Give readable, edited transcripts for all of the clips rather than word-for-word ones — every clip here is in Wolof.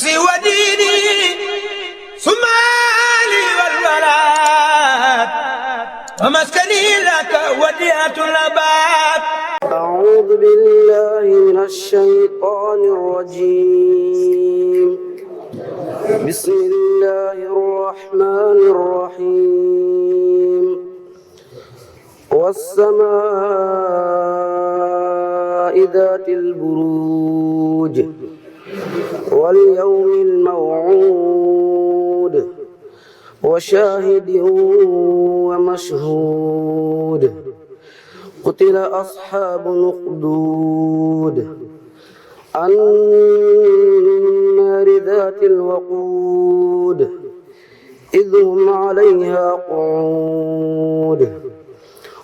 نفسي وديني ثم لي والولاد ومسكني لك وديعة الأباد. أعوذ بالله من الشيطان الرجيم. بسم الله الرحمن الرحيم. والسماء ذات البروج واليوم الموعود وشاهد ومشهود. قتل أصحاب الأخدود النار ذات الوقود إذ هم عليها قعود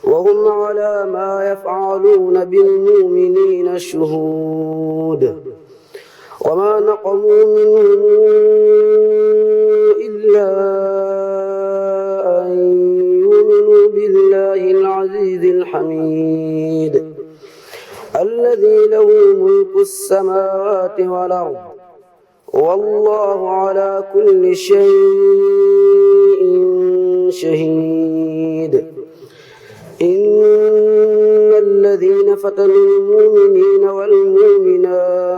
وهم على ما يفعلون بالمؤمنين شهود. وما نقموا منهم إلا أن يؤمنوا بالله العزيز الحميد الذي له ملك السماوات والأرض والله على كل شيء شهيد. إن الذين فتنوا المؤمنين والمؤمنات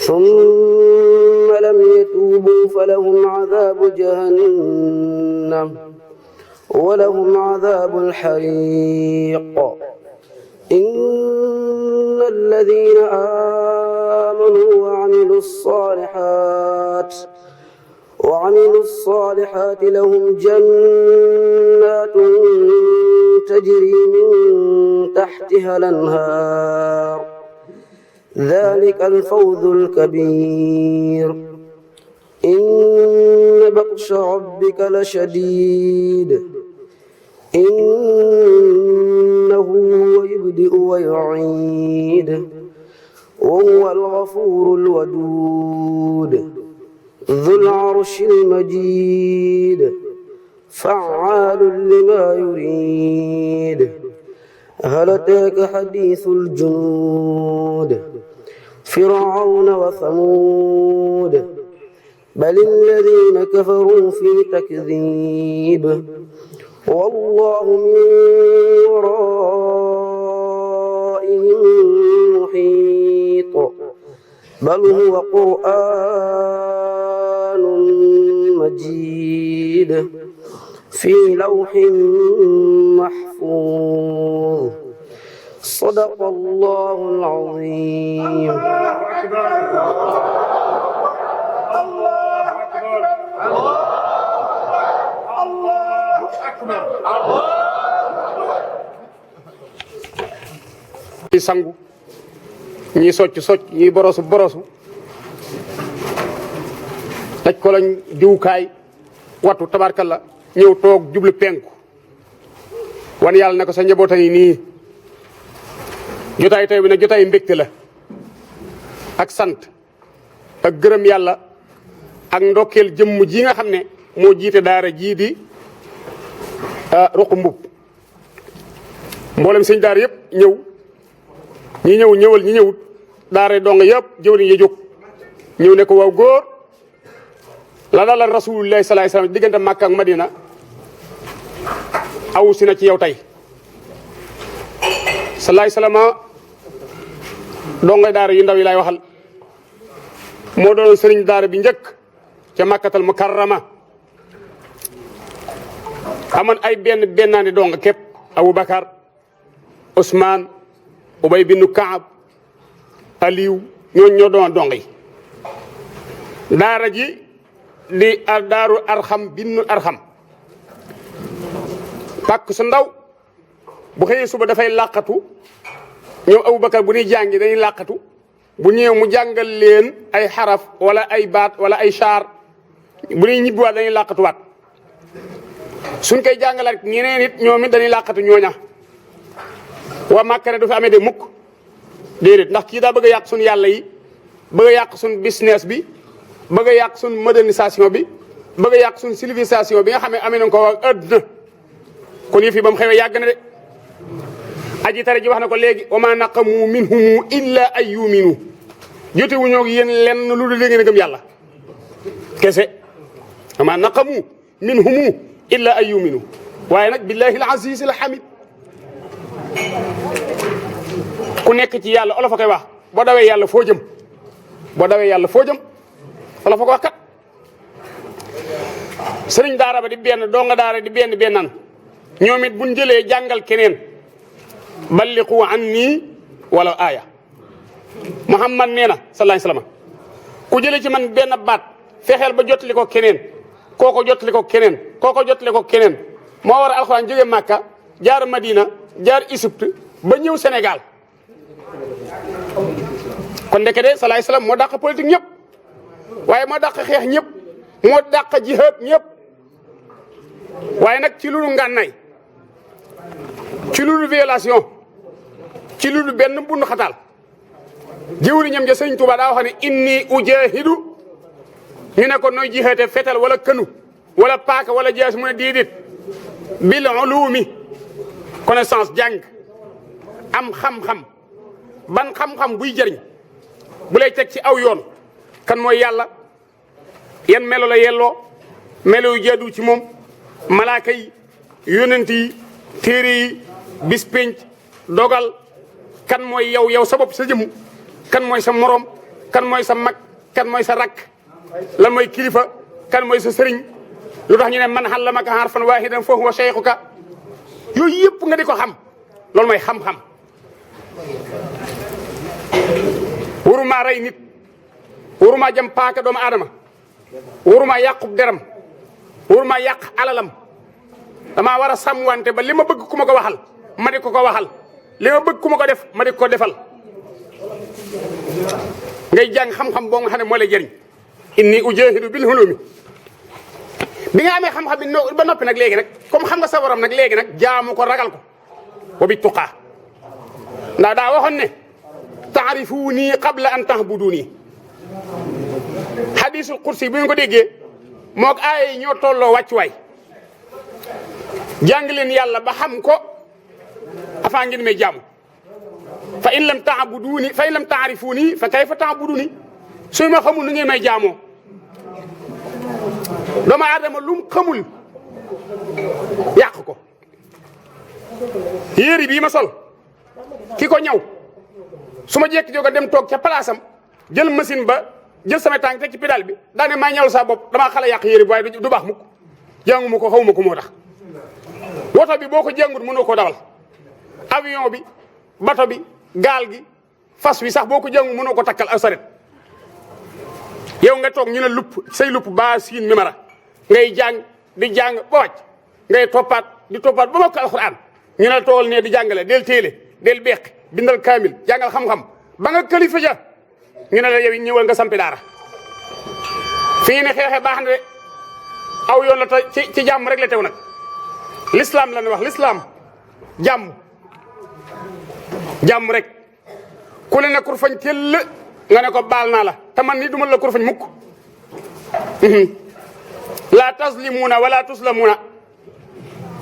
ثم لم يتوبوا فلهم عذاب جهنم ولهم عذاب الحريق. إن الذين آمنوا وعملوا الصالحات لهم جنات تجري من تحتها الأنهار ذلك الفوز الكبير. إن بطش ربك لشديد إنه هو يبدئ ويعيد وهو الغفور الودود ذو العرش المجيد فعال لما يريد. هل أتاك حديث الجنود فرعون وثمود بل الذين كفروا في تكذيب والله من ورائهم محيط بل هو قرآن مجيد في لوح محفوظ. صدق الله العظيم. ñi sangu ñi socc ñi borosu daj ko lañ diwukaay wattu tabarkalla ñëw toog jublu penku wan yàlla ne ko sa njaboot a ngi nii. jotaay tey bi nag jotaay mbégte la ak sant ak gërëm yàlla ak ndokkeel jëmm ji nga xam ne moo jiite daara jii di Ruq Mbub. mboolem sëñ daara yëpp ñëw ñi ñëw ñëwal ñi ñëwut daara dong yëpp jëwriñ ya jóg ñëw ne ko waaw góor la dalal rasulullahi sallallahu alayhi wasallam diggante Makka ak Madina awu si na ci yow tey. sallallahu alayhi wasallam dongay daara yu ndaw yi lay waxal moo doon sëriñ daara bi njëkk ca Makkatal Mukarrama amoon ay bennaani dong képp Aboubacar Ousmane Ubay bin Kaab Aliou ñoo doon dong yi. daara ji di daaru Arxam binnu Arxam pàkk su ndaw bu xëyee suba dafay làqatu ñoom Aboubacar bu ñuy jàngi dañuy làqatu bu ñëwee mu jàngal leen ay xaraf wala ay baat wala ay saar bu ñuy ñibbiwaat dañuy làqatuwaat suñ koy jàngalaat ñeneen it ñoom it dañuy làqatu ñooña. waa Màkka ne du fi amee de mukk déedéet ndax kii daa bëgg a yàq suñu yàlla yi bëgg a yàq suñu business bi bëgg a yàq suñu modernisation bi bëgg a yàq suñu civilisation bi nga xam ne amee nañ ko waa àdduna kon yëf yi ba mu xewee yàgg na de. aji tare ji wax na ko léegi wa ma naqamu minhum illa ay yuminu jotewuñoo ak yéen lenn lu dul ngeen gëm yàlla kese ama naqamu minhumu illa an yuminu waaye nag billahi al-aziz al-hamid ku nekk ci yàlla olof a koy wax boo dawee yàlla foo jëm boo dawee yàlla foo jëm olof a ko wax kat sëriñ daara ba di benn donga daara di benn bennan ñoom it buñ jëlee jàngal keneen balliqu anni wala aaya Muhammad nee na sallallahu alayhi wasallam ku jëlee ci man benn baat fexeel ba jottali ko keneen kooko jottali ko keneen kooko jottali ko keneen moo war a alxuraan jóge Màkka jaar Madina jaar Égypte ba ñëw Sénégal kon ndeke de sallallahu alayhi wasallam moo dàq politique ñëpp waaye moo dàq xeex ñëpp moo dàq jihaad ñëpp waaye nag ci loolu ngànnaay ci loolu violation ci loolu benn bundu xataal jëwri ñam ja sëñ Tuuba daa wax ne inni ujahidu ñu ne ko nooy jihaate fetal wala kënu wala paaka wala jaas mu ne déedéet bil ulumi connaissance jàng am xam-xam ban xam-xam buy jëriñ bu lay teg ci aw yoon kan mooy yàlla yan melo la yelloo melo yu jaadu ci moom malaaka yi yonent yi téere yi bis pénc dogal kan mooy yow sa bopp sa jëmu kan mooy sa morom kan mooy sa mag kan mooy sa rakk lan mooy kilifa kan mooy sa sëriñ lu tax ñu ne man allamaka harfan waahidan fa huwa shaykhuka yooyu yëpp nga di ko xam loolu mooy xam-xam waruma rey nit waruma jëm paaka doomu aadama waruma yàqub deram waruma yàq alalam damaa war a sàmmwante ba li ma bëgg ku ma ko waxal ma di ko waxal li ma bëgg ku ma ko def ma di ko defal ngay jàng xam-xam boo nga xam ne moo lay jëriñ inni ujahidu bil hulumi bi nga amee xam-xam bi ba noppi nag léegi nag comme xam nga sa borom nag léegi nag jaamu ko ragal ko wa bi tuqaa ndax daa waxoon ne taarifuuni qabla an tahbuduuni hadisul kursi bu ñu ko déggee moog aaya yi ñoo tolloo wàccuwaay jàng leen yàlla ba xam ko afaa ngeen may jaamu fa in lam taabuduuni fa in lam taarifuuni fa kayfa taabuduuni su ma xamul nu ngeen may jaamoo doomu aadama lum xamul yàq ko yéeri bii ma sol ki ko ñaw su ma jekki jóg dem toog ca palaasam jël machine ba jël sama tànk teg ci pédale bi daane maa ñawal sa bopp damaa xala yàq yéeri bi waaye du baax mukk jànguma ko xawma ko moo tax woto bi boo ko jàngut mënoo koo dawal avion bi bato bi gaal gi fas wi sax boo ko jàngut mënoo ko takkal ak saret yow nga toog ñu ne lupp say lupp ba siin mimara ngay jàng di jàng ba wàcc ngay toppaat di toppaat ba mokk alxuraan ñu ne tool ne di jàngale del téele del beeq bindal kaamil jàngal xam-xam ba nga kalifa ja ñu ne la yow ñëwal nga sampi daara fii ne xeexe baax na de aw yoon la ci jàmm rek la tew nag l'islam la ne wax l'islam jàmm rek ku le ne kur fañ tell nga ne ko baal naa la te man nii duma la kur fañ mukk la taslimuuna wala tuslamuuna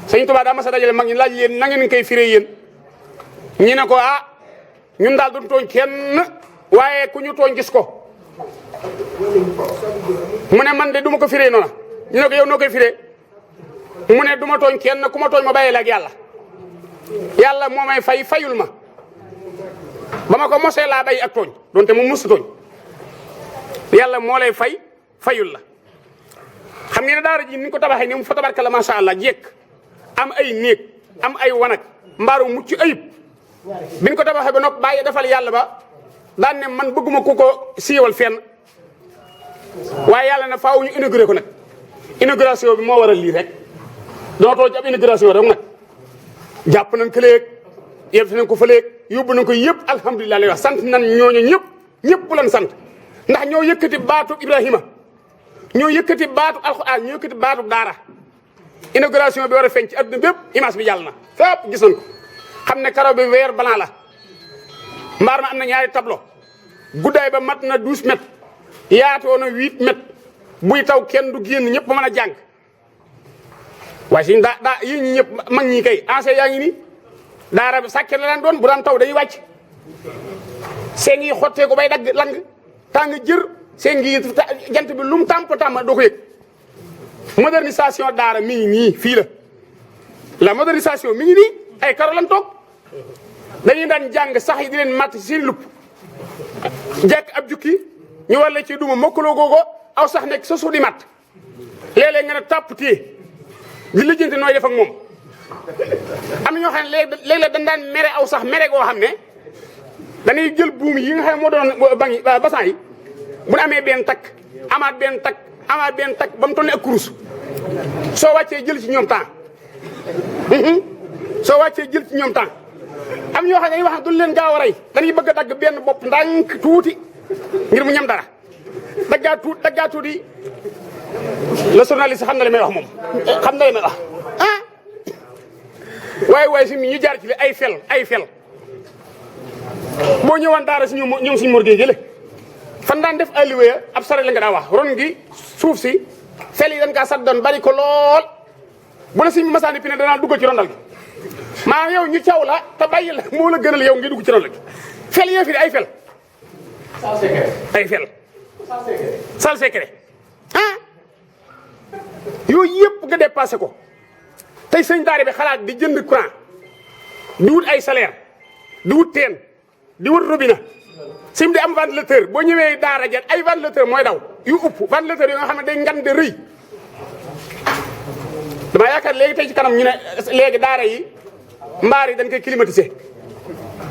sëñ Tuubaa daa mas a dajale mag ñi laaj leen na ngeen koy firee yéen ñi ne ko ñun daal duñ tooñ kenn waaye ku ñu tooñ gis ko mu ne man de duma ko firee noona ñu ne ko yow noo koy firee mu ne duma tooñ kenn ku ma tooñ ma bàyyi la ak yàlla moo may fayul ma ba ma ko mosee laa bay ak tooñ donte mu mus tooñ yàlla moo lay fayul la xam ngeen ne daara ji ni ko tabaxee ni mu fa tabarka la macha allah jekk am ay néeg am ay wanag mbaaru mucc ayib biñ ko tabaxee ba nopp bàyyi defal yàlla ba daan ne man bëgguma ku ko siiwal fenn waaye yàlla na faaw ñu inauguré ko nag inauguration bi moo waral lii rek dootoo ci ab inauguration rek nag jàpp nañ ko léeg yëpp nañ ko fa léeg yóbbu nañ ko yëpp alhamdulilah lay wax sant nañ ñooñu ñëpp lan sant ndax ñoo yëkkati baatu Ibrahima ñoo yëkkati baatu alxuraan ñoo yëkkati baatu daara inauguration bi war a feeñ ci adduna bépp image bi jàll na fépp gis nañ ko xam ne karaw bi weer banaa la mbaar ma am na ñaari tableau guddaay ba mat na 12 mètres yaatoo na 8 mètres buy taw kenn du génn ñëpp mën a jàng waaye si daa yéen ñi ñëpp mag ñi kay ancien yaa ngi nii daara bi sàkke la daan doon bu daan taw day wàcc seen yi xottee ko bay dagg lang tàng jër seen ngi jant bi lu mu tàmp doo ko yëg modernisation daara mi ngi nii fii la modernisation mi ngi nii ay karo lan toog dañuy daan jàng sax yi di leen matt seen lupp jekk ab jukki ñu war la ci duma mokkaloo googo aw sax nekk sa suuf di matt léeg-léeg nga ne tàpp téye di lijjanti nooy def ak moom am na ñoo xam ne léeg-léeg dañ daan mere aw sax mere goo xam ne dañuy jël buum yi nga xam ne moo doon bangi basan yi bu ñu amee benn takk amaat benn takk ba mu toll ne ak kurus soo wàccee jël ci ñoom temps soo wàccee jël ci ñoom temps am ñoo xam ne dañuy wax ne duñ leen gaaw a rey dañuy bëgg a dagg benn bopp ndànk tuuti ngir mu ñam dara daggaa tuuti le journaliste xam na li may wax moom xam na li may wax waaye si mi ñu jaar ci li ay fel boo ñëwaan daara si ñoom suñu morgue jële fan daan def alluwa ab sare la nga daa wax ron gi suuf si fel yi dañ kaa sat doon bari ko lool bu la suñu masaani pi ne danaa dugg ci rondal gi maanaam yow ñu caw la te bàyyi la moo la gënal yow ngi dugg ci rondal gi fel yee fi di ay fel sal secret yooyu yëpp nga dépassé ko tey sëñ daara bi xalaat di jënd courant di wut ay salaire di wut teen di wut robinet sim di am ventilateur boo ñëwee daara jet ay ventilateur mooy daw yu upp ventilateur yi nga xam ne day ngan de rëy dama yaakaar léegi tey ci kanam ñu ne léegi daara yi mbaar yi dañ koy climatiser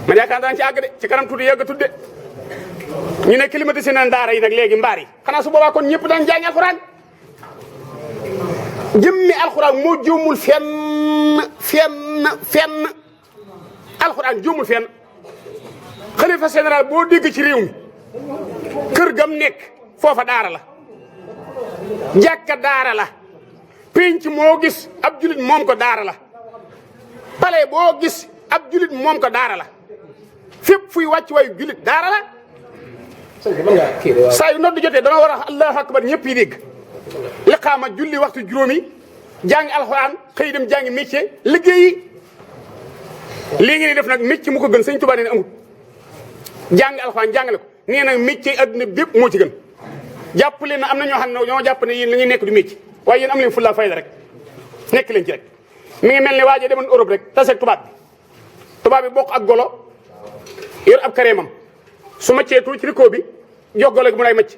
man yaakaar daan ci àgg de ci kanam tuuti yàgg tudde ñu ne climatiser nañ daara yi nag léegi mbaar yi xanaa su boobaa kon ñëpp daan jàng alxuraan jëmmi alxuraan moo jóomul fenn alxuraan jóomul fenn xalifa général boo dégg ci réew mi kër gam nekk foofa daara la jàkka daara la pénc moo gis ab julit moom ko daara la palais boo gis ab julit moom ko daara la fépp fuy wàcc waayu julit daara la saa yu nodd jotee dama war a allahu akbar ñëpp yi dégg liqaama julli waxtu juróomi jàngi alxuraan xëy dem jàngi métier liggéeyi lii ngeen def nag métier mu ko gën sëñ Tuubaa nee na amul jàngi alxuraan jàngale ko nee na métier adduna bépp moo ci gën jàpp leen na am na ñoo xam ne ñoo jàpp ne yéen la ñuy nekk du métier waaye yéen am leen fulla fayda rek nekk leen ci rek mi ngi mel ne waaje demoon Europe rek taseeg tubaab bi bokk ak golo yor ab kareemam su maccee tuuti ci rikoo bi jox golo gi mu day macc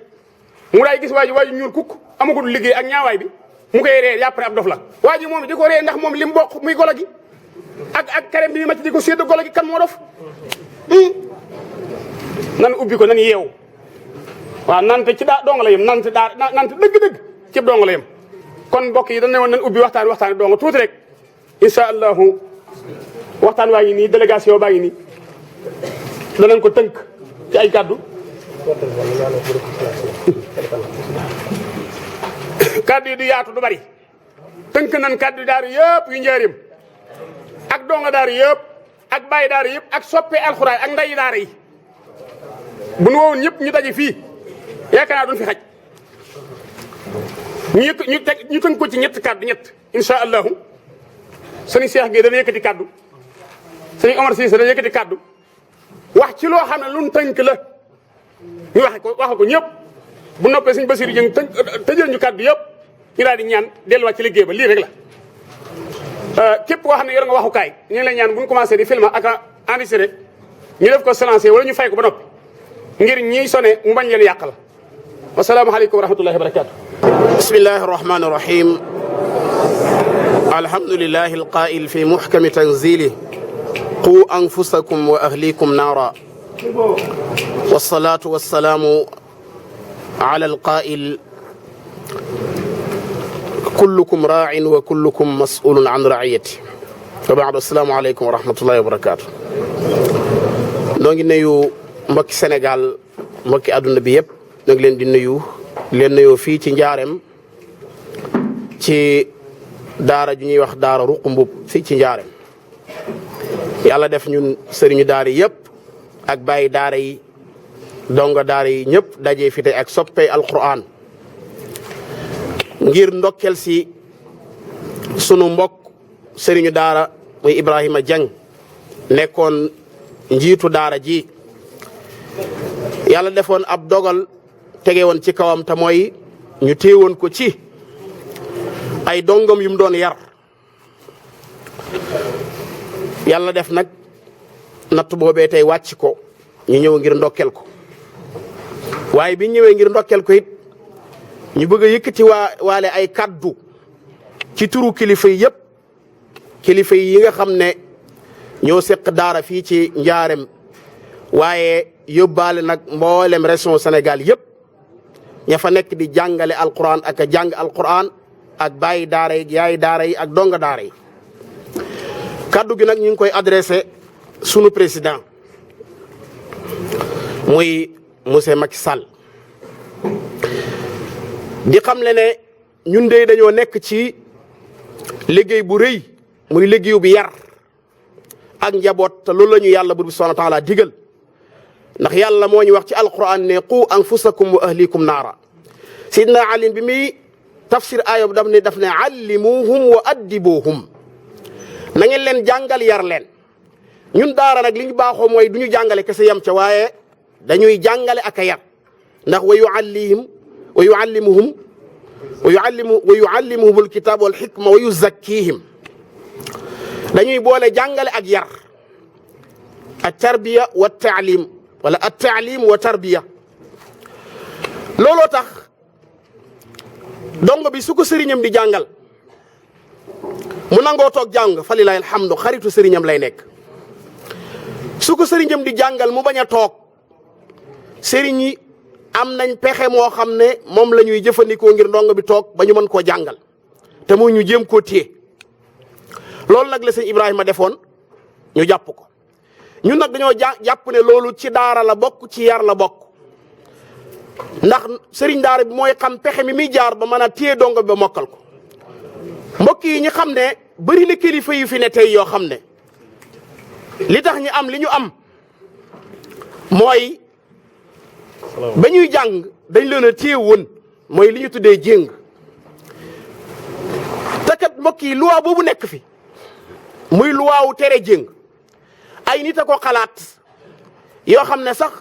mu day gis waaju ñuul kukk amagul liggéey ak ñaawaay bi mu koy ree yàpp ab dof la waa ji moom di ko ree ndax moom li mu bokk muy golo gi ak kareem bi muy macc di ko sédd golo gi kan moo dof nan ubbi ko nan yeewu waaw nante ci donga la yem nante dëgg-dëgg ci donga la yem kon mbokk yi dañ ne woon nan ubbi waxtaan donga tuuti rek insha allahu waxtaan waa ngi nii délégation baa ngi nii danañ ko tënk ci ay kàddu kàddu yi du yaatu du bari tënk nan kàddu daaru yëpp yu njaarim ak donga daaru yëpp ak bàyyi daaru yëpp ak soppe alxuraan ak ndayi daara yi bu nu wowoon ñëpp ñu daje fii yaakaar naa duñ fi xaj ñu tënk ko ci ñett insha allahu sëñ Cheikh Gueye dana yëkkati kàddu sëñ Omar Cissé dana yëkkati kàddu wax ci loo xam ne lu tënk la ñu waxe ko ñëpp bu noppee sëñ Bassirou Dieng tëjal ñu kàddu yëpp ñu daal di ñaan delluwaat ci liggéey ba lii rek la képp koo xam ne yor nga waxukaay ñu ngi lay ñaan bu ñu commencé di filmer ak enregistré ñu def ko silencieux wala ñu fay ko ba noppi ngir ñiy sone mu bañ leen yàqal wasalaamaaleykum wa rahmatullahi wa barakatu bismillahi arrahmani irrahim alhamdulillahi alqail fi muhkami tanzilih qu anfusakum wa ahlikum naara wassalatu wassalamu ala alqail kullukum raa'in wa kullukum mas'ulun an ra'iyati wa ba'du assalaamu aleykum wa rahmatullahi wa barakatu noo ngi nuyu mbokki Sénégal mbokki àdduna bi yëpp ñu ngi leen di nuyu fii ci Njaareem ci daara ju ñuy wax daara ruq mbub fii ci Njaareem yàlla def ñun sëriñu daara yëpp ak bàyyi daara yi donga daara yi ñëpp dajee fi tey ak soppey alquran ngir ndokkel si sunu mbokk sëriñu daara muy Ibrahima Dieng nekkoon njiitu daara ji yàlla defoon ab dogal tege woon ci kawam te mooy ñu téewoon ko ci ay dongam yu mu doon yar yàlla def nag natt boobee tey wàcc ko ñu ñëw ngir ndokkel ko waaye bi ñëwee ngir ndokkel ko it ñu bëgg a yëkkati waale ay kaddu ci turu kilifa yi yëpp kilifa yi nga xam ne ñoo seq daara fii ci Njaareem waaye yóbbaale nag mboolem région Sénégal yëpp ña fa nekk di jàngale alquran ak a jàng alquran ak bàyyi daara yi yaay daara yi ak donga daara yi kaddu gi nag ñu ngi koy adressé sunu président muy monsieur Macky Sall di xam le ne ñun de dañoo nekk ci liggéey bu rëy muy liggéeyu bi yar ak njaboot te loolu la ñu yàlla buur bi subhanahu wa taala digal ndax yàlla moo ñu wax ci alquran ne qu anfusakum wa ahlikum naara sidna Ali bi muy tafsir aaya daf ne allimuhum wa addibuhum na ngeen leen jàngal yar leen ñun daara nag li ñu baaxoo mooy du ñu jàngale kese yam ca waaye dañuy jàngale ak a yar ndax wa yuallimuhum alkitab wal hikma wa yuzakkihim dañuy boole jàngale ak yar at tarbiya wa taalim wala at taalim wa tarbiya looloo tax dongo bi su ko sëriñam di jàngal mu nangoo toog jàng fa lilahi alhamdu xaritu sëriñam lay nekk su ko sëriñam di jàngal mu bañ a toog sëriñ yi am nañ pexe moo xam ne moom la ñuy jëfandikoo ngir ndongo bi toog ba ñu mën koo jàngal te muy ñu jéem koo téye loolu nag la sëñ Ibrahima defoon ñu jàpp ko ñun nag dañoo jàpp ne loolu ci daara la bokk ci yar la bokk ndax sëriñ daara bi mooy xam pexe mi muy jaar ba mën a téye dongo bi ba mokkal ko mbokk yi ñu xam ne bëri na kilifa yu fi ne tey yoo xam ne li tax ñu am li ñu am mooy ba ñuy jàng dañ leen a téye woon mooy li ñu tuddee jéng te kat mbokk yi loi boobu nekk fi muy loi wu tere jéng ay nit a ko xalaat yoo xam ne sax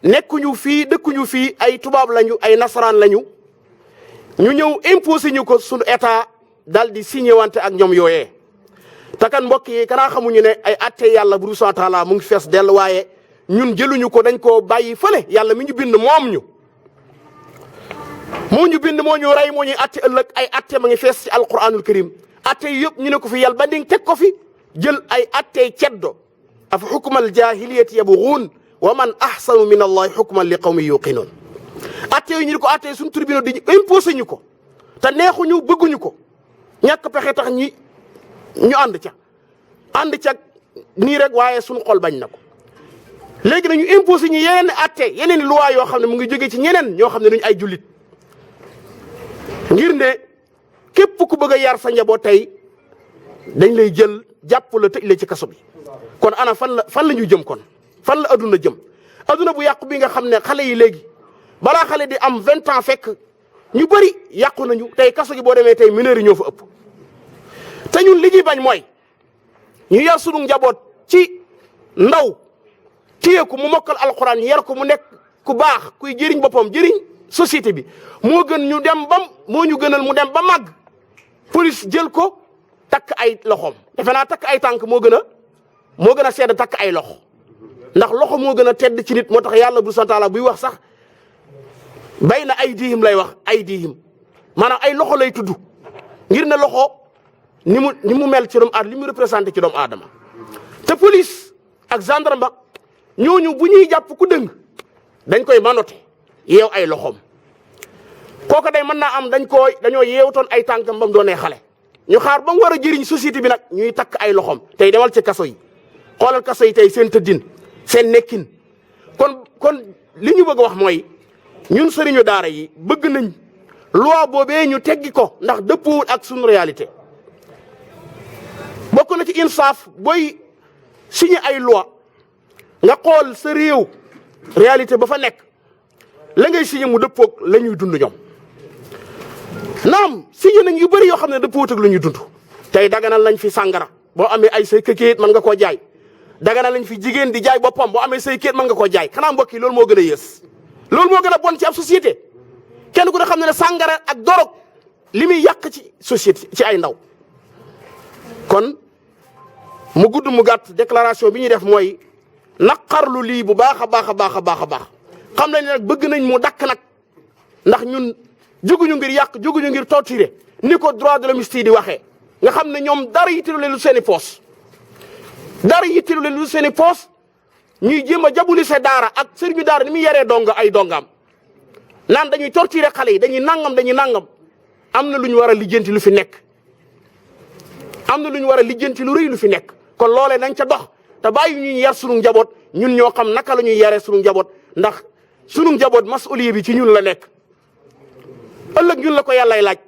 nekkuñu fii dëkkuñu fii ay tubaab lañu ay nasaraan lañu ñu ñëw imposé ñu ko sunu état dal di signé wante ak ñoom yooyee te kan mbokk yi kanaa xamuñu ne ay atte yàlla bu subhanahu wa taala mu ngi fees dell waaye ñun jëluñu ko dañ koo bàyyi fële yàlla mi ñu bind moom ñu moo ñu bind moo ñu rey moo ñuy atte ëllëg ay atte ma ngi fees ci alquranul karim atte yi yëpp ñu ne ko fi yàlla ba nding teg ko fi jël ay attey ceddo afa xukmal jahiliyati yabghuun wa man ahsanu min allahi xukman li qawmi yuqinuun atte yi ñu ne ko atte suñu tribunal di imposé ñu ko te neexuñu bëgguñu ko ñàkk pexe tax ñu ànd ca nii rek waaye suñu xol bañ na ko léegi nañu imposé ñu yeneen atte yeneen loi yoo xam ne mu ngi jóge ci ñeneen ñoo xam ne duñu ay jullit ngir ne képp ku bëgg a yar sa njaboot tey dañ lay jël jàpp la tëj la ci kaso bi kon ana fan la ñu jëm kon fan la aduna jëm aduna bu yàqu bi nga xam ne xale yi léegi balaa xale di am 20 ans fekk ñu bëri yàqu nañu tey kaso gi boo demee tey mineurs yi ñoo fa ëpp te ñun li ñuy bañ mooy ñu yar sunu njaboot ci ndaw téye ko mu mokkal alxuraan yar ko mu nekk ku baax kuy jëriñ boppam jëriñ société bi moo gën ñu dem moo ñu gënal mu dem ba màgg police jël ko takk ay loxoom defe naa takk ay tànk moo gën a sedd takk ay loxo ndax loxo moo gën a tedd ci nit moo tax yàlla bu subhanahu wa taala buy wax sax bay na ay diihim lay wax ay diihim maanaam ay loxo lay tudd ngir ne loxo ni mu mel ci doomu aadama li mu représenté ci doomu aadama te police ak gendarme ñooñu bu ñuy jàpp ku dëng dañ koy manote yeew ay loxoom kooku day mën naa am dañoo yeewtoon ay tànkam ba mu doonee xale ñu xaar ba mu war a jëriñ société bi nag ñuy takk ay loxoom tey demal ci kaso yi xoolal kaso yi tey seen tëddin seen nekkin kon li ñu bëgg a wax mooy ñun sëriñu daara yi bëgg nañ loi boobee ñu teggi ko ndax dëppoowul ak suñu réalité bokk na ci insaaf booy signé ay loi nga xool sa réew réalité ba fa nekk la ngay signé mu dëppoog la ñuy dund ñoom naam signé nañ yu bëri yoo xam ne dëppoowut ak la ñuy dund tey daganal lañ fi sàngara boo amee ay say këyit mën nga koo jaay daganal lañ fi jigéen di jaay boppam boo amee say këyit mën nga koo jaay xanaa mbokk yi loolu moo gën a yées loolu moo gën a bon ci ab société kenn ku ne xam ne ne sàngara ak dorog li muy yàq ci société ci ay ndaw. kon mu gudd mu gàtt déclaration bi ñuy def mooy naqarlu lii bu baax a baax a baax a baax a baax xam nañ ne nag bëgg nañ mu dakk nag ndax ñun jóguñu ngir yàq jóguñu ngir torturer ni ko droit de l'homme di waxee nga xam ne ñoom dara yitteelu leen lu seen i poos dara yitteelu leen lu seen i poos ñuy jéem a jabulise daara ak sëriñu daara ni muy yaree dong ay dongaam naan dañuy torturer xale yi dañuy nangam am na lu ñu war a lijjanti lu fi nekk am na lu ñu war a lijjanti lu rëy lu fi nekk kon loolee nañ ca dox te bàyyi ñu yar sunu njaboot ñun ñoo xam naka la ñuy yaree sunu njaboot ndax sunu njaboot masuliya bi ci ñun la nekk ëllëg ñun la ko yàllay laaj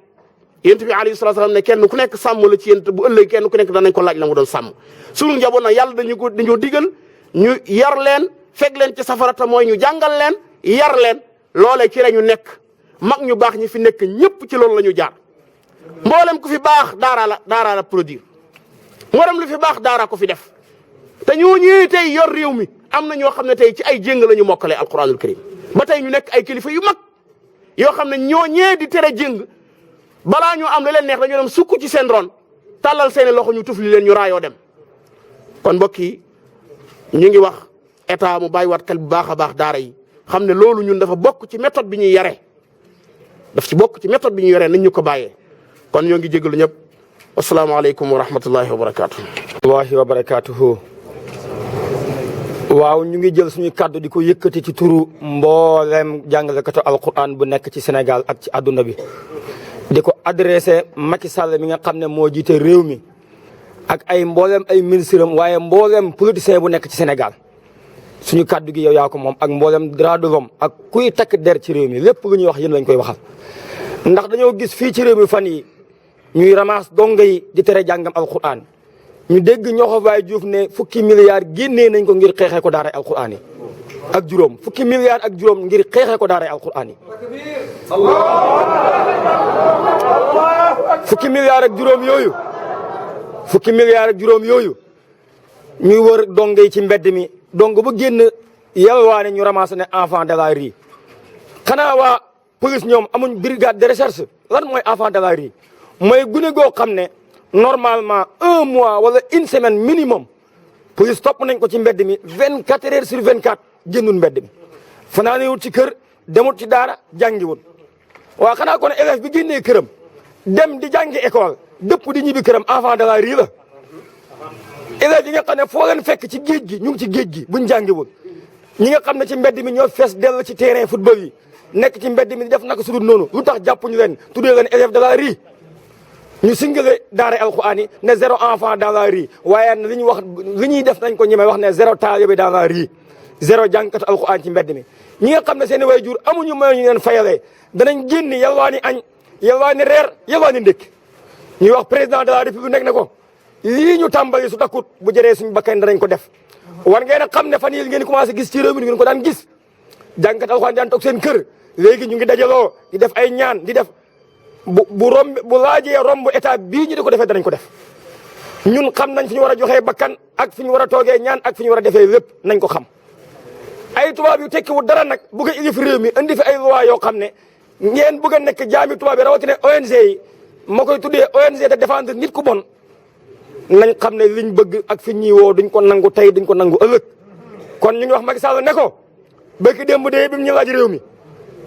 yonent bi alayhi salaatu salaam ne kenn ku nekk sàmm la ci yéen bu ëllëg kenn ku nekk danañ ko laaj la mu doon sàmm sunu njaboot nag yàlla dañoo digal ñu yar leen fekk leen ci safara te mooy ñu jàngal leen yar leen loolee ci la ñu nekk mag ñu baax ñi fi nekk ñëpp ci loolu la ñu jaar mboolem ku fi baax daaraa la produire mboolem lu fi baax daaraa ko fi def te ñoo ñëwee tey yor réew mi am na ñoo xam ne tey ci ay jéng la ñu mokkalee alquranul karim ba tey ñu nekk ay kilifa yu mag yoo xam ne ñoo ñee di tere jéng balaa ñoo am la leen neex dañoo dem sukk ci seen ron tàllal seeni loxo ñu tufli leen ñu raayoo dem kon mbokk yi ñu ngi wax état mu bàyyiwaat xel bu baax a baax daara yi xam ne loolu ñun dafa bokk ci méthode bi ñuy yaree daf ci bokk ci méthode bi ñuy yaree nañ ñu ko bàyyee kon ñoo ngi jégalu ñëpp asalaamaaleykum wa rahmatullahi wa barakaatu. wallahi wa barakaatuhu. waaw ñu ngi jël suñu kàddu di ko yëkkati ci turu mboolem jàngalekatu alquran bu nekk ci Sénégal ak ci àdduna bi di ko adressé Macky Sall mi nga xam ne moo jiite réew mi ak ay mboolem ay ministre am waaye mboolem politicien bu nekk ci Sénégal suñu kàddu gi yow yaa ko moom ak mboolem droit de l'homme ak kuy takk der ci réew mi lépp lu ñuy wax yéen lañ koy waxal. ndax dañoo gis fii ci réew mi fan yi ñuy ramasse donga yi di tere jàngam alquran ñu dégg ñoo Baye Diouf ne fukki milliards génnee nañ ko ngir xeexee ko daara alquran yi ak juróom fukki milliards ak juróom ngir xeexee ko daara alquran yi. fukki milliards ak juróom yooyu fukki milliards ak juróom yooyu ñuy wër donga yi ci mbedd mi dong ba génn yalwaane ñu ramassé ne enfant de la rue xanaa waa police ñoom amuñ brigade de recherche lan mooy enfant de la rue mooy gune goo xam ne normalement 1 mois wala 1 semaine minimum police topp nañ ko ci mbedd mi 24 heures sur 24 génnul mbedd mi fanaanewut ci kër demut ci daara jàngiwul waaw xanaa kon élève bi génnee këram dem di jàngi école dëpp di ñibbi këram enfant de la rue la élèves yi nga xam ne foo leen fekk ci géej gi ñu ngi ci géej gi buñ jàngiwul ñi nga xam ne ci mbedd mi ñoo fees dell ci terrain football yi nekk ci mbedd mi di def naka su dul noonu lu tax jàppuñu leen tuddee leen élève de la rue ñu singale daara alquran yi ne 0 enfant dans la rue waaye li ñu wax li ñuy def nañ ko ñemee wax ne 0 taalibe dans la rue 0 jàngkatu alquran ci mbedd mi ñi nga xam ne seen i waajur amuñu moyen ñu leen fayalee danañ génn yalwaani añ yalwaani reer yalwaani ndékk ñuy wax président de la république nekk na ko lii ñu tàmbali su takkut bu jëree suñu bakkan danañ ko def war ngeen a xam ne fan yii ngeen commencé gis ci réew mi ngeen ko daan gis jàngkat alxuraan daan toog seen kër léegi ñu ngi dajaloo di def ay ñaan di def bu laajee romb état bii ñu di ko defee danañ ko def ñun xam nañ fi ñu war a joxee bakkan ak fi ñu war a toogee ñaan ak fi ñu war a defee lépp nañ ko xam ay tubaab yu tekkiwul dara nag bëgg a ilif réew mi indi fi ay loi yoo xam ne ngeen bëgg a nekk jaami tubaab yi rawatina ONG yi ma koy tuddee ONG de défendre nit ku bon nañ xam ne liñ bëgg ak fi ñuy woo duñ ko nangu tey duñ ko nangu ëllëg kon ñu ngi wax Macky Sall ne ko bëgg démb dee bi mu ñu laaj réew mi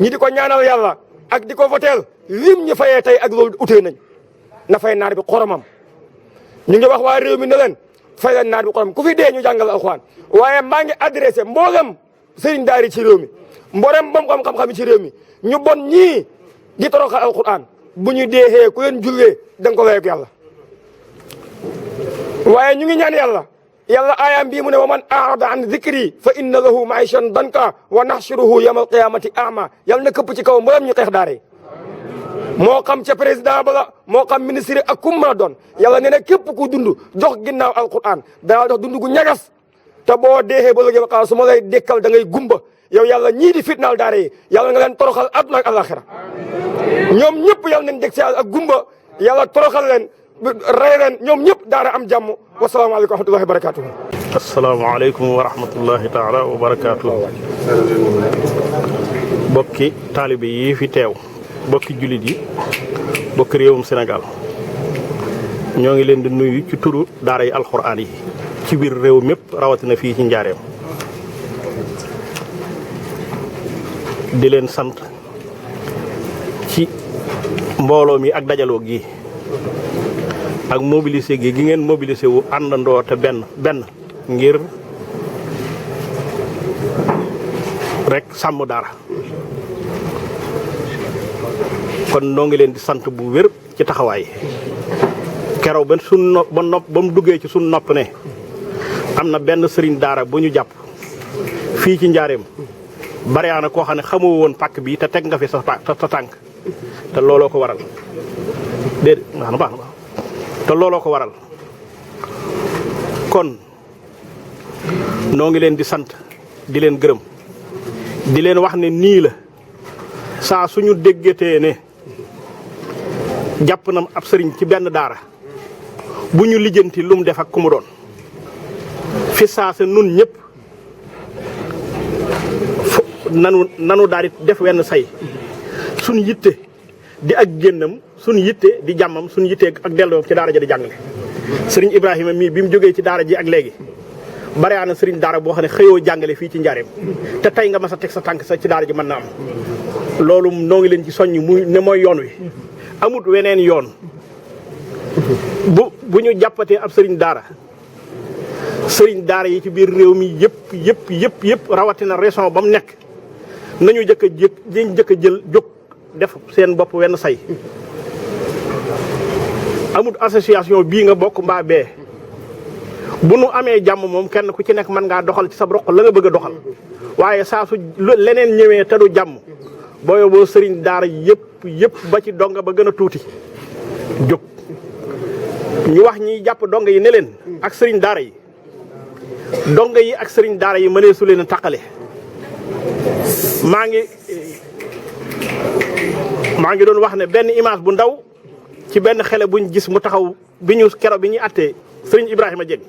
ñi di ko ñaanal yàlla ak di ko voteel lim ñu fayee tey ak loolu utee nañ na fay naar bi xoromam ñu ngi wax waa réew mi ne leen fay leen naar bi xoromam ku fi dee ñu jàngal alxuraan waaye maa ngi adressé mboolem sëriñ daara ci réew mi mboolem bam xam-xam ci réew mi ñu bon ñii di toroxal alxuraan bu ñu deexee ku leen jullee da nga ko layoog yàlla waaye ñu ngi ñaan yàlla yàlla aayam bii mu ne wa man aarada an zikri fa inna lahu maishan danka wa nahshuruhu yawma alqiyamati ama yàlla na këpp ci kaw mboolem ñu xeex daara yi moo xam ca président ba la moo xam ministre ak kum mën a doon yàlla nee na képp ku dund jox ginnaaw alquran danaa dox dund gu ñagas te boo deexee ba léegi ba xaar su ma lay dekkal da ngay gumba yow yàlla ñii di fitnaal daara yi yàlla nga leen toroxal àdduna ak alaxira ñoom ñëpp yàlla nañ deg si ak gumba yàlla toroxal leen rey leen ñoom ñëpp daara am jàmm wasalaamaaleykum wa rahmatullahi wa barakatuh asalaamaaleykum wa rahmatullahi taala wa barakatuh bokki taalibe yi fi teew bokki jullit yi bokki réewum Sénégal ñoo ngi leen di nuyu ci turu daara yi alxuraan yi ci biir réew mépp rawatina fii ci njaareem di leen sant ci mbooloo mi ak dajaloo gi ak mobilisé gi ngeen mobilisé wu àndandoo te benn ngir rek sàmm daara kon noo ngi leen di sant bu wér ci taxawaay keroog ba sun ba mu duggee ci sun nopp ne am na benn sëriñ daara bu ñu jàpp fii ci njaareem bariyaana koo xam ne xamoo woon pàkk bi te teg nga fi sa tànk te looloo ko waral déedéet baax na te looloo ko waral kon noo ngi leen di sant di leen gërëm di leen wax ne nii la saa suñu déggatee ne jàpp na ab sëriñ ci benn daara bu ñu lijjanti lu mu def ak ku mu doon fi saa sa nun ñëpp nanu daal di def wenn say suñ yitte di ak génnam suñ yitte di jàmmam suñ yitte ak delloo ci daara ja di jàngale sëriñ Ibrahima mii bi mu jógee ci daara ji ak léegi bariyaana sëriñ daara boo xam ne xëyoo jàngale fii ci njaareem te tey nga mas a teg sa tànk sa ci daara ji mën na am loolu noo ngi leen ci soññ muy ne mooy yoon wi amut weneen yoon bu ñu jàppatee ab sëriñ daara yi ci biir réew mi yëpp rawatina région ba mu nekk nañu jëkk a jël jóg def seen bopp wenn say amut association bii nga bokk mbaa bee bu nu amee jàmm moom kenn ku ci nekk mën ngaa doxal ci sa roq la nga bëgg a doxal waaye saa su leneen ñëwee te du jàmm booyo boo sëriñ daara yëpp ba ci donga ba gën a tuuti jóg ñu wax ñiy jàpp donga yi ne leen ak sëriñ daara yi donga yi ak sëriñ daara yi mënee su leen a taqale maa ngi doon wax ne benn image bu ndaw ci benn xele buñ gis mu taxaw bi ñuy attee sëriñ Ibrahima Dieng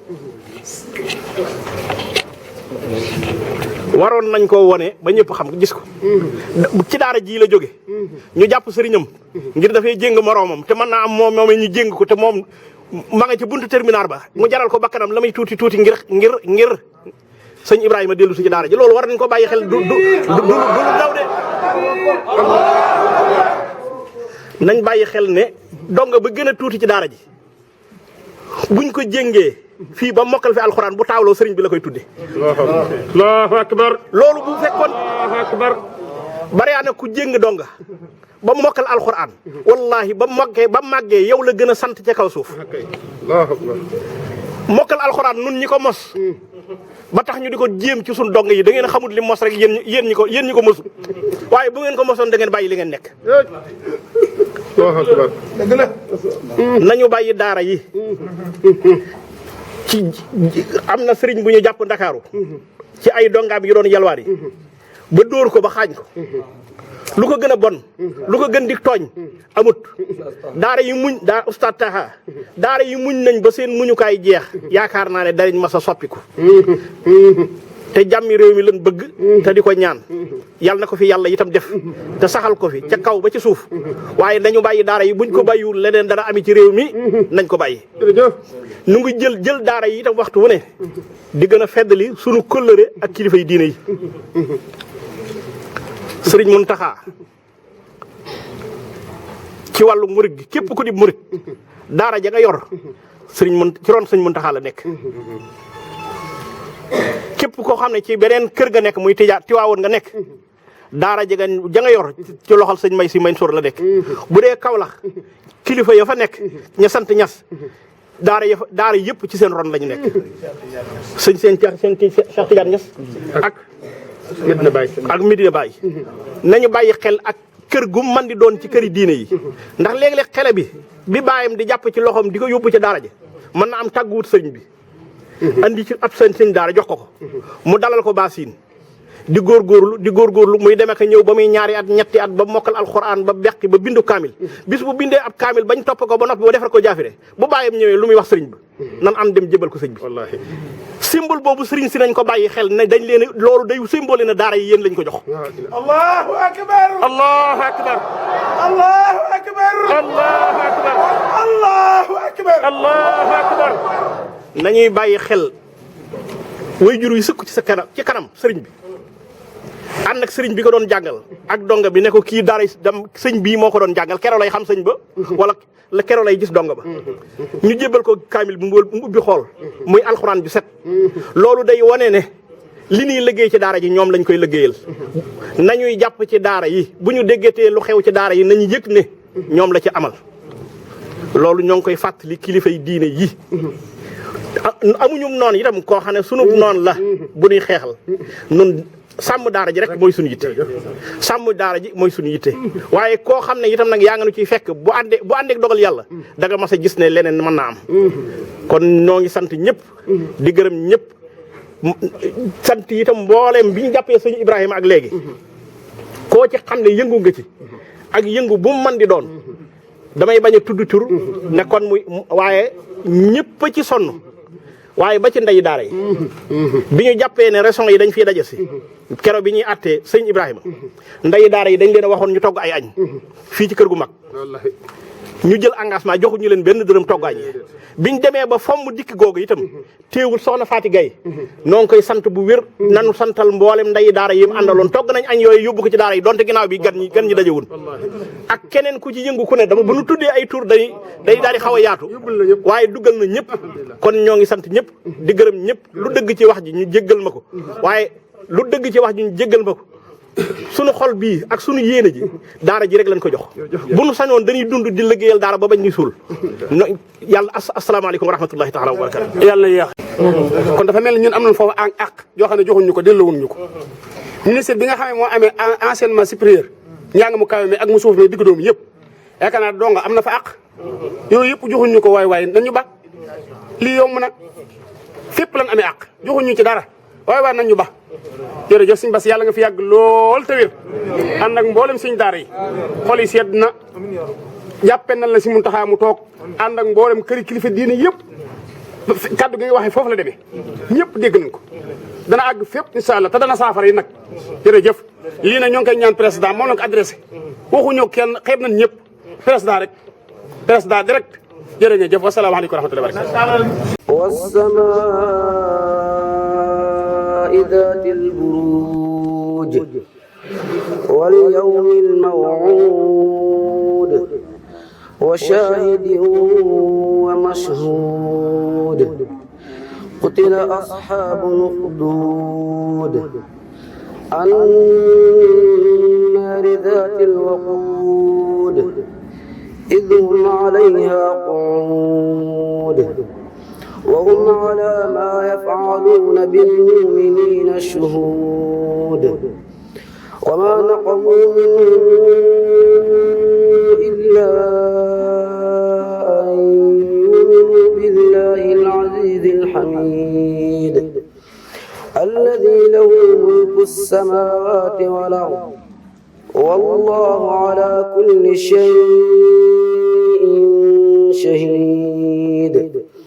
waroon nañ ko wone ba ñëpp xam gis ko ci daara ji la jóge ñu jàpp sëriñam ngir dafay jéng moroomam te mën naa am moom ñu jéng ko te moom ma nga ci buntu terminal ba mu jaral ko bakkanam la muy tuuti ngir sëñ Ibrahima dellu si ci daara ji loolu war nañ ko bàyyi xel du daw de nañ bàyyi xel ne donga ba gën a tuuti ci daara ji buñ ko jéngee fii ba mokkal fi alxuraan bu taawloo sëriñ bi la koy tudde Allahu akbar loolu bu fekkoon bariyaana ku jéng donga ba mokkal alxuraan wallahi ba màggee yow la gën a sant ca kaw suuf mokkal alxuraan nun ñi ko mos ba tax ñu di ko jéem ci suñ dong yi da ngeen xamut li mos rek yéen ñi ko mosu waaye bu ngeen ko mosoon da ngeen bàyyi li ngeen nekk nañu bàyyi daara yi ci am na sëriñ bu ñu jàpp Ndakaaru ci ay dongaam yi doon yalwaar yi ba dóor ko ba xaañ ko lu ko gën a bon lu ko gën di tooñ amut daara yi muñ daa ustad taxa daara yi muñ nañ ba seen muñukaay jeex yaakaar naa ne dariñ mas a soppiku te jàmmi réew mi lañ bëgg te di ko ñaan yàlla na ko fi yàlla itam def te saxal ko fi ca kaw ba ci suuf waaye nañu bàyyi daara yi buñ ko bàyyiwul leneen dana ami ci réew mi nañ ko bàyyi nu ngi jël daara yi itam waxtu wu ne di gën a feddali sunu kóllëre ak kilifa yi diine yi sëriñ Muntaxa ci wàllu murit gi képp ku di murit daara ja nga yor ci ron sëriñ Muntaxa la nekk képp koo xam ne ci beneen kër ga nekk muy Tiwaawoon nga nekk daara ja nga yor ci loxol sëñ May Si Mansour la nekk bu dee Kawlax kilifa ya fa nekk ña sant Ñas daara yëpp ci seen ron la ñu nekk seen Cheikh Tidiane Ñas ak Medina Baye nañu bàyyi xel ak kër gu man di doon ci këri diine yi ndax léeg-léeg xele bi baayam di jàpp ci loxoom di ko yóbbu ci daara ja mën na am tàgguwut sëriñ bi andi ci ab sëñ daara jox ko mu dalal ko baasiin di góorgóorlu muy dem ak ñëw ba muy ñaari at ñetti at ba mokkal alxuraan ba beqi ba bindu kaamil bis bu bindee ab kaamil bañ topp ko ba noppi ba defar ko jaafire bu bàyyam ñëwee lu muy wax sëriñ bi nan am dem jébal ko sëñ bi wallaahi symbole boobu sëriñ si nañ ko bàyyi xel ne dañ leen loolu day symbole na daara yi yéen lañ ko jox allahu akbar allahu akbar allahu akbar allahu akbar allahu akbar allahu akbar nañuy bàyyi xel way jur yi sëkk ci sa kanam sëriñ bi ànd ak sëriñ bi ko doon jàngal ak donga bi ne ko kii daara dem sëñ bii moo ko doon jàngal keroo lay xam sëñ ba wala la keroo lay gis donga ba ñu jébbal ko kaamil bu mu ubbi xool muy alxuraan ju set loolu day wane ne li ñuy liggéey ci daara ji ñoom lañ koy liggéeyal nañuy jàpp ci daara yi bu ñu déggatee lu xew ci daara yi nañu yëg ne ñoom la ci amal loolu ñoo ngi koy fàttali kilifa yi diine yi amuñu noonu itam koo xam ne sunu noonu la bu ñuy xeexal nun sàmm daara ji rek mooy suñu yitte sàmm daara ji mooy suñu yitte waaye koo xam ne itam nag yaa nga nu ciy fekk bu àndeek dogal yàlla da nga mas a gis ne leneen mën naa am kon ñoo ngi sant ñëpp di gërëm ñëpp sant itam mbooleem bi ñu jàppee sëñ Ibrahima ak léegi koo ci xam ne yëngu nga ci ak yëngu bu mu mën di doon damay bañ a tudd tur ne kon muy waaye ñëpp ci sonn waaye ba ci ndey daara yi bi ñu jàppee ne régions yi dañ fiy daje si kero bi ñuy àttee sëñ Ibrahima ndey daara yi dañ leen a waxoon ñu togg ay añ fii ci kër gu mag ñu jël engagement joxuñu leen benn dërëm togg añ yi biñ demee ba fomm dikk googu itam teewul soxna Faati Gaye noo ngi koy sant bu wér nanu santal mboolem ndey daara yi mu àndaloon togg nañ añ yooyu yóbbu ko ci daara yi donte ginnaaw bi gan ñi dajewun ak keneen ku ci yëngu ku ne dama bu nu tuddee ay tur day daal di xaw a yaatu waaye duggal na ñëpp kon ñoo ngi sant ñëpp di gërëm ñëpp lu dëgg ci wax ji ñu jéggal ma ko waaye lu dëgg ci wax ji ñu jéggal ma ko sunu xol bii ak sunu yéene ji daara ji rek lañ ko jox bu nu sañoon dañuy dund di liggéeyal daara ba bañ ñu suul yàlla asalaamaaleykum wa rahmatullahi taala wa barakatu yàlla yéex kon dafa mel ni ñun am nañ foofu ak yoo xam ne joxuñ ñu ko delloowuñ ñu ko ministre bi nga xam ne moo amee enseignement supérieur njàng mu kawe mi ak mu suuf mi digg doomu yëpp yaakaar naa donga am na fa ak yooyu yëpp joxuñ ñu ko waay nañ ñu ba lii yomb nag fépp lan amee ak joxuñ ñu ci dara waay nañ ñu ba jërëjëf sëñ Bass yàlla nga fi yàgg lool te wér ànd ak mboolem sëñ daara yi xol yi sedd na jàppe nañ la si Muntaxa mu toog ànd ak mboolem këri kilifa diine yëpp kaddu gi nga waxee foofu la demee ñëpp dégg nañ ko dana àgg fépp incha allah te dana saafara yi nag jërëjëf lii nag ñoo ngi koy ñaan président moom la ko adressé waxuñoo kenn xeeb nañ ñëpp président rek président direct jërëjëf wasalaamaaleykum wa rahmatullahi wa barakatuh ذات البروج واليوم الموعود وشاهد ومشهود قتل أصحاب الأخدود النار ذات الوقود إذ هم عليها قعود وهم على ما يفعلون بالمؤمنين شهود وما نقموا منهم إلا أن يؤمنوا بالله العزيز الحميد الذي له ملك السماوات والأرض والله على كل شيء شهيد